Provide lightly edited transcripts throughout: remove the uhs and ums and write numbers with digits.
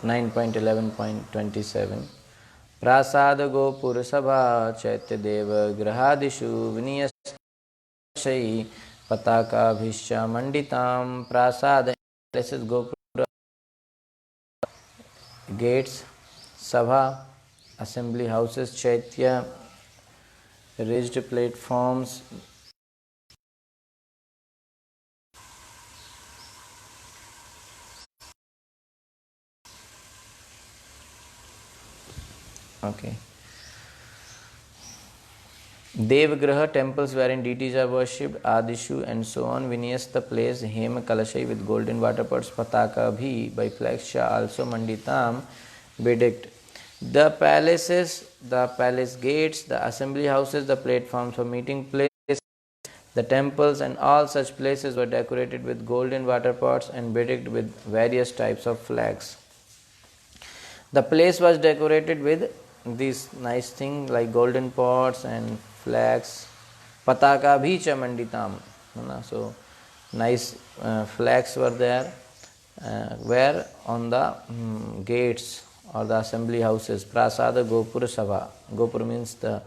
9.11.27 प्रासाद गोपुर सभा चैत्य देव गृहादिषु विनीयशयि पताकाभिश्च मंडितां प्रासाद places gopura gates sabha assembly houses chaitya raised platforms okay Devgraha temples wherein deities are worshipped, Adishu and so on. Vinyas the place, Hema Kalashai with golden water pots, Pataka Bhi by flags, Shah also Manditam, bedecked. The palaces, the palace gates, the assembly houses, the platforms for meeting places, the temples and all such places were decorated with golden water pots and bedecked with various types of flags. The place was decorated with these nice things like golden pots and flags. Pataka bhi cha manditam. So nice flags were there where on the gates or the assembly houses. Prasada Gopura Sabha. Gopura means the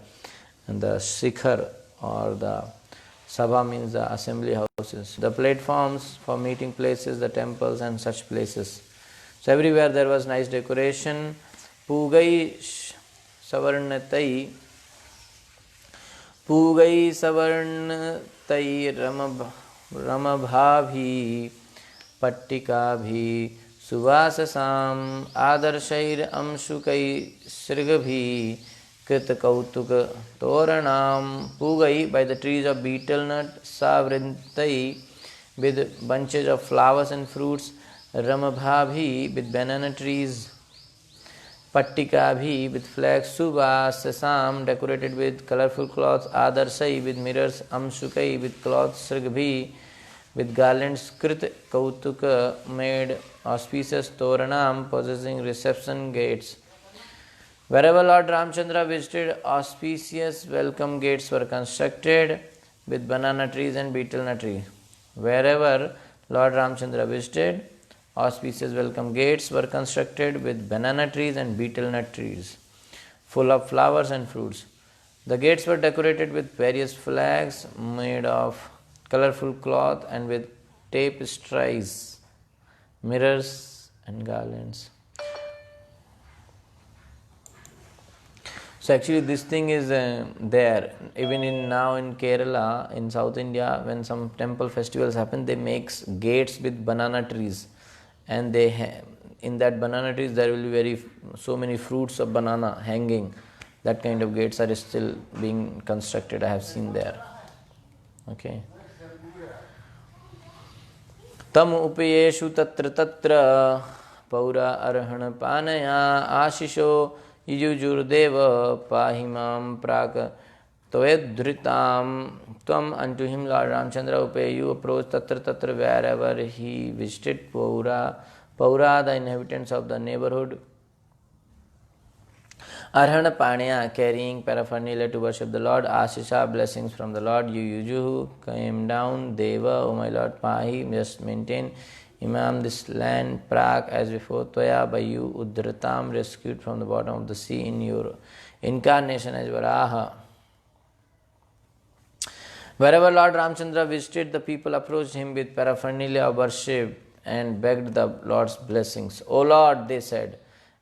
shikhar or the Sabha means the assembly houses. The platforms for meeting places, the temples and such places. So everywhere there was nice decoration. Pugai Savarnatai Pugai Savarnatai Ramabhabhi Pattikabhi Suvasasam Adarshair Amshukai Srigabhi Kritakautuka Toranam Pugai by the trees of betel nut Savrintai with bunches of flowers and fruits Ramabhabhi with banana trees Pattikabhi with flags, Subhasasam decorated with colorful cloths, Adarsai with mirrors, Amshukai with cloths, Srigabhi with garlands, Krit Kautuka made auspicious, Toranam possessing reception gates. Wherever Lord Ramchandra visited, auspicious welcome gates were constructed with banana trees and betel nut tree. Wherever Lord Ramchandra visited, auspicious welcome gates were constructed with banana trees and betel nut trees, full of flowers and fruits. The gates were decorated with various flags made of colorful cloth and with tapestries, mirrors and garlands. So actually this thing is there. Even now in Kerala, in South India, when some temple festivals happen, they make gates with banana trees. And in that banana trees there will be so many fruits of banana hanging. That kind of gates are still being constructed. I have seen there. Okay. Tam upayeshu tatra tatra paura arhana panaya ashisho yujurdeva pahimam praka Toedhritam Tvam unto him Lord Ramchandra Upay you approach tatra tatra wherever he visited Paura the inhabitants of the neighborhood Arhana Panya carrying paraphernalia to worship the Lord Ashisha blessings from the Lord Yujuhu came down Deva O my Lord Pahi just maintain Imam this land Prak as before Toya by you Udhritam rescued from the bottom of the sea in your incarnation as Varaha. Wherever Lord Ramchandra visited, the people approached him with paraphernalia of worship and begged the Lord's blessings. O Lord, they said,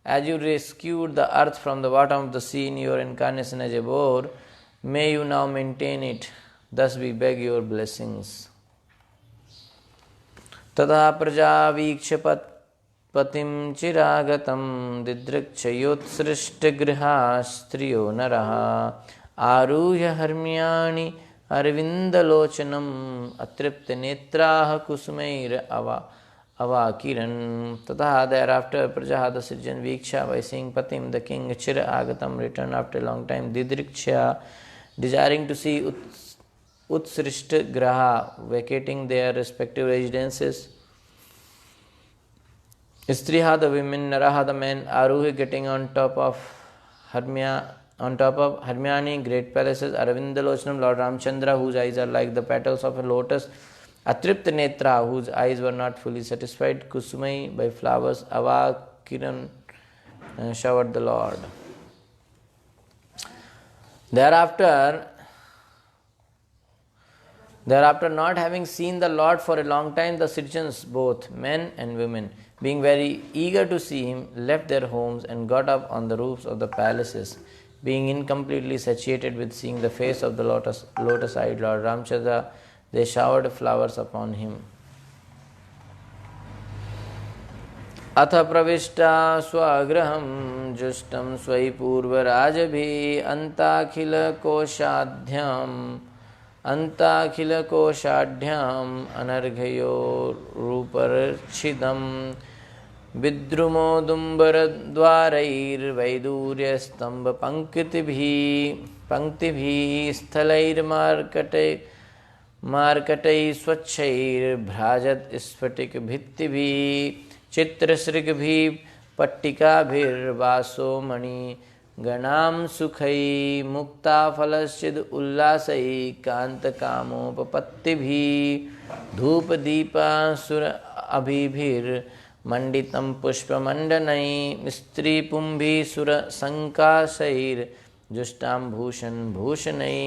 as you rescued the earth from the bottom of the sea in your incarnation as a boar, may you now maintain it. Thus we beg your blessings. Tadha praja viksha patim chiragatam didrikchayotsrishta griha striyo naraha aruhya harmyani Arvindalochanam atripta netraha kusumair avakiran. Tata thereafter Prajaha the citizen Viksha by seeing Patim the king Chira Agatam returned after a long time Didriksha desiring to see Utsrishta Graha vacating their respective residences. Istriha the women, Naraha the men, Aruhi getting on top of Harmyani, great palaces, Arvindalochanam, Lord Ramchandra, whose eyes are like the petals of a lotus, Atripta Netra, whose eyes were not fully satisfied, Kusumai, by flowers, Kiran showered the Lord. Thereafter, not having seen the Lord for a long time, the citizens, both men and women, being very eager to see him, left their homes and got up on the roofs of the palaces. Being incompletely satiated with seeing the face of the lotus-eyed Lord Ramchandra, they showered flowers upon him. अथ प्रविष्टा स्वगृहं जुष्टं स्वयि पूर्वराजभिः अन्ताखिलकोशाढ्याम् अनर्घयोरुपर्च्छिदं विद्रुमोदुम्बरद्वारैर्वैदूर्यस्तम्भपङ्क्तिभिः स्थलैर्मार्कटैः स्वच्छैर्भ्राजत् स्फटिकभित्तिभिः चित्रसृग्भिः पट्टिकाभिर्वासो मणिगणां सुखैः मुक्ताफलश्चिद् उल्लासैः कान्तकामोपपत्तिभिः धूपदीपासुर अभिभिर्मण्डितं पुष्पमण्डनैः स्त्रीपुंभिः सुरसङ्काशैर्जुष्टां भूषणैः.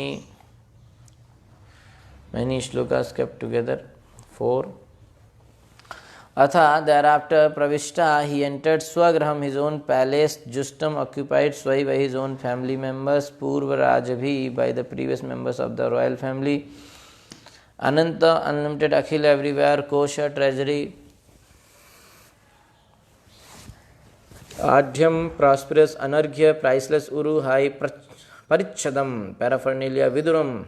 Many shlokas kept together. 4. Atha, thereafter, Pravishta, he entered Swagraham, his own palace. Justam, occupied Swai by his own family members. Purva Rajabhi, by the previous members of the royal family. Ananta, unlimited. Akhil, everywhere. Kosha, treasury. Adhyam, prosperous. Anarghya, priceless. Uru, high. Parichadam, paraphernalia. Vidrum,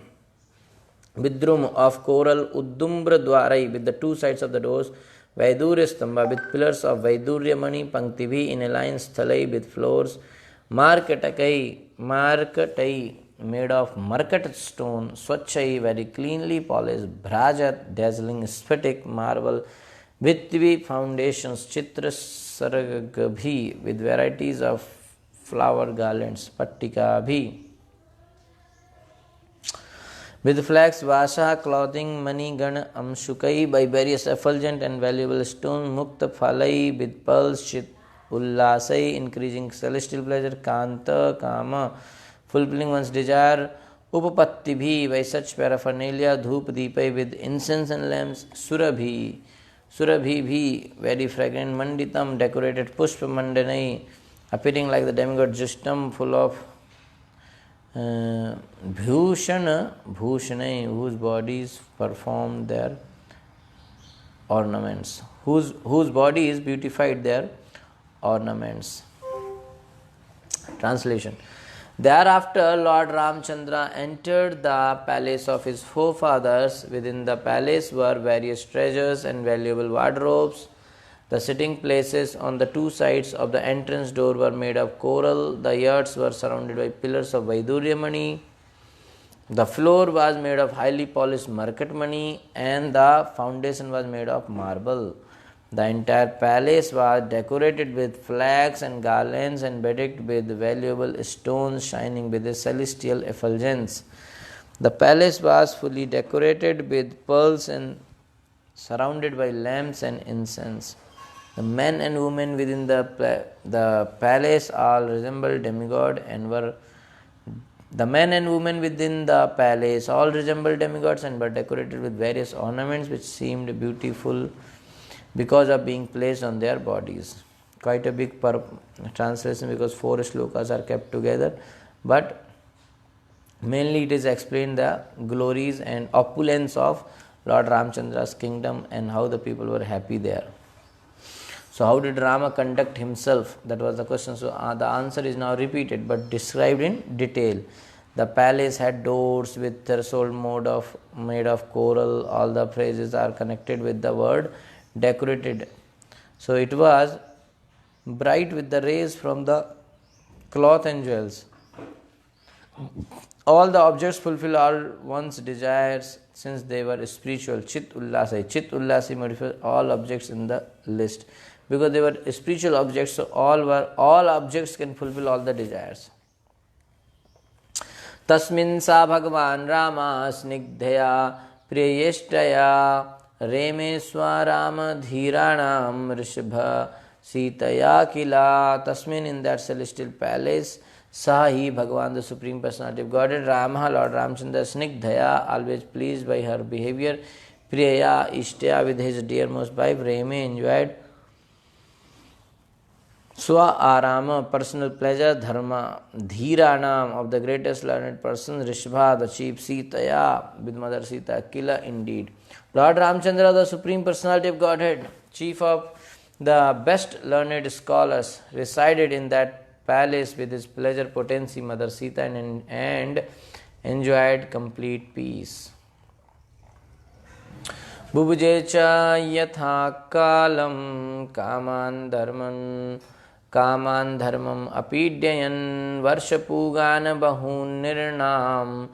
of coral. Uddumbra Dwarai, with the two sides of the doors. Vaidurya Stamba, with pillars of Vaidurya Mani. Panktivi, in a line. Sthalai, with floors. Markatai, made of market stone. Swachai, very cleanly polished. Bhrajat, dazzling sphatic marble. Vitvi, foundations. Chitra Saragabhi, with varieties of flower garlands. Pattikabhi, with flax. Vasa, clothing. Mani Gana Amshukai, by various effulgent and valuable stones. Mukta Phalai, with pearls. Chit Ullasai, increasing celestial pleasure. Kanta, Kama, fulfilling one's desire. Upapatti, by such paraphernalia. Dhoop Deepai, with incense and lamps. Surabhi, very fragrant. Manditam, decorated. Pushpa Mandanai, appearing like the demigod. Justam, full of Bhushanai, whose bodies perform their ornaments, whose bodies beautified their ornaments. Translation. Thereafter, Lord Ramchandra entered the palace of his forefathers. Within the palace were various treasures and valuable wardrobes. The sitting places on the two sides of the entrance door were made of coral. The yurts were surrounded by pillars of Vaidurya Mani. The floor was made of highly polished Markat Mani, and the foundation was made of marble. The entire palace was decorated with flags and garlands and bedecked with valuable stones shining with a celestial effulgence. The palace was fully decorated with pearls and surrounded by lamps and incense. The men and women within the palace all resembled demigods and were decorated with various ornaments which seemed beautiful because of being placed on their bodies. Quite a big translation because 4 shlokas are kept together, but mainly it is explained the glories and opulence of Lord Ramchandra's kingdom and how the people were happy there. So how did Rama conduct himself? That was the question. So the answer is now repeated but described in detail. The palace had doors with threshold made of coral. All the phrases are connected with the word decorated. So it was bright with the rays from the cloth and jewels. All the objects fulfill all one's desires since they were spiritual. Chit Ullasi modifies all objects in the list. Because they were spiritual objects, so all objects can fulfill all the desires. Tasmin sa Bhagavan Rama snigdhaya priyeshtaya reme swarama dhiranam rishabha Sitaya Kila Tasmin, in that celestial palace. Sahi Bhagavan, the Supreme Personality of Godhead. Rama, Lord Ramchandra, Snigdhaya, always pleased by her behavior. Priyaya Ishtaya, with his dearmost wife. Reme, enjoyed Swa Arama, personal pleasure. Dharma, Dhiranam, of the greatest learned persons. Rishabha, the chief. Sitaya, with Mother Sita. Kila, indeed. Lord Ramchandra, the Supreme Personality of Godhead, chief of the best learned scholars, resided in that palace with his pleasure potency, Mother Sita, and enjoyed complete peace. Bubuje cha yatha kalam kaman dharmam apidyayan varshapugan bahun nirnam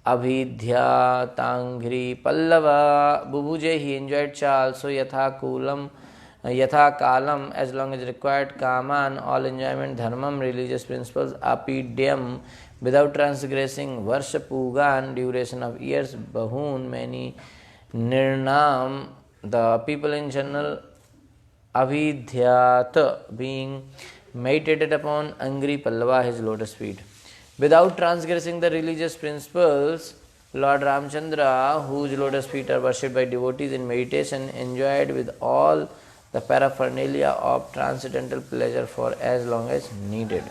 abhidhya tangri pallava. Bubuje, he enjoyed cha also yatha kalam, as long as required. Kaman, all enjoyment. Dharmam, religious principles. Apidyam, without transgressing. Varshapugan, duration of years. Bahun, many. Nirnam, the people in general. Avidhyat, being meditated upon. Angri Pallava, his lotus feet. Without transgressing the religious principles, Lord Ramchandra, whose lotus feet are worshipped by devotees in meditation, enjoyed with all the paraphernalia of transcendental pleasure for as long as needed.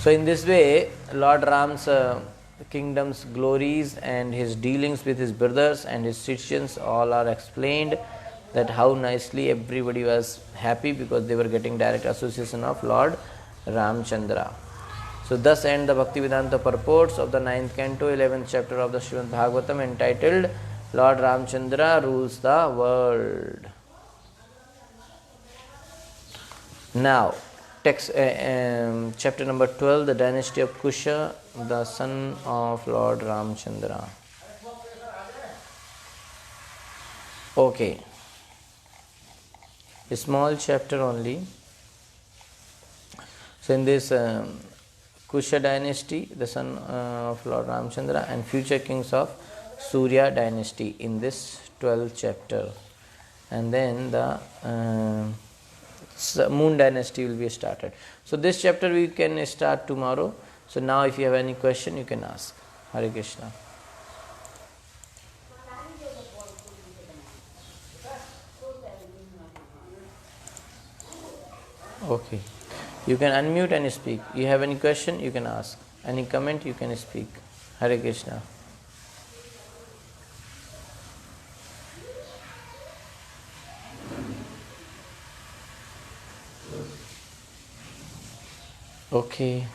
So in this way, Lord Ram's kingdom's glories and his dealings with his brothers and his Shishyans all are explained, that how nicely everybody was happy because they were getting direct association of Lord Ramchandra. So thus end the Bhaktivedanta purports of the 9th canto, 11th chapter of the Srimad Bhagavatam, entitled Lord Ramchandra Rules the World. Now, text, chapter number 12, the dynasty of Kusha, the son of Lord Ramchandra. Okay, a small chapter only. So in this Kusha dynasty, the son of Lord Ramchandra, and future kings of Surya dynasty in this 12th chapter. And then the Moon dynasty will be started. So this chapter we can start tomorrow. So now if you have any question, you can ask. Hare Krishna. Okay. You can unmute and speak. You have any question, you can ask. Any comment, you can speak. Hare Krishna. Okay.